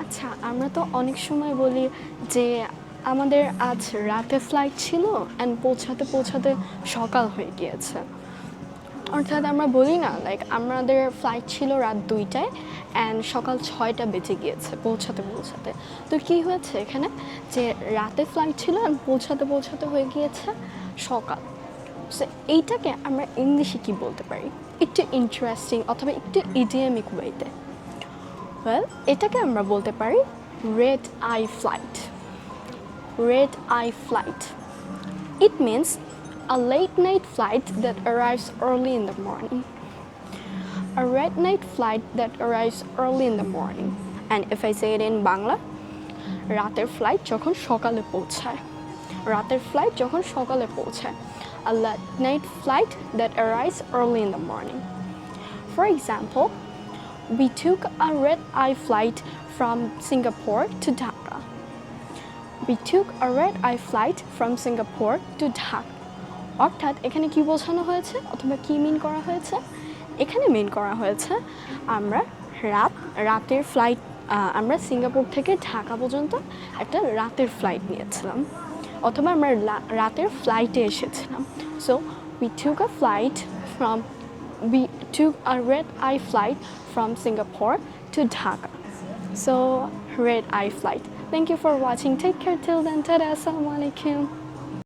আচ্ছা, আমরা তো অনেক সময় বলি যে আমাদের আজ রাতে ফ্লাইট ছিল অ্যান্ড পৌঁছাতে পৌঁছাতে সকাল হয়ে গিয়েছে। অর্থাৎ আমরা বলি না লাইক আমাদের ফ্লাইট ছিল রাত 2টায় অ্যান্ড সকাল 6টা বেজে গিয়েছে পৌঁছাতে পৌঁছাতে। তো কী হয়েছে এখানে যে রাতে ফ্লাইট ছিল অ্যান্ড পৌঁছাতে পৌঁছাতে হয়ে গিয়েছে সকাল। সো এইটাকে আমরা ইংলিশে কী বলতে পারি একটু ইন্টারেস্টিং অথবা একটু ইডিয়ামিক ওয়েতে? ওয়েল, এটাকে আমরা বলতে পারি red eye flight. Red eye flight. It means a late night flight that arrives early in the morning. A red night flight that arrives early in the morning. And if I say it in Bangla, রাতের flight যখন সকালে পৌঁছায়। রাতের flight যখন সকালে পৌঁছায়। A late night flight that arrives early in the morning. For example, we took a red-eye flight from Singapore to Dhaka. We took a red-eye flight from Singapore to Dhaka. অর্থাৎ এখানে কি বোঝানো হয়েছে অথবা কি মিন করা হয়েছে? এখানে মিন করা হয়েছে আমরা রাতের ফ্লাইট আমরা সিঙ্গাপুর থেকে ঢাকা পর্যন্ত একটা রাতের ফ্লাইট নিয়েছিলাম অথবা আমরা রাতের ফ্লাইটে এসেছিলাম। So we took a red-eye flight from Singapore to Dhaka. So, red-eye flight. Thank you for watching. Take care till then. Tada, assalamu alaikum.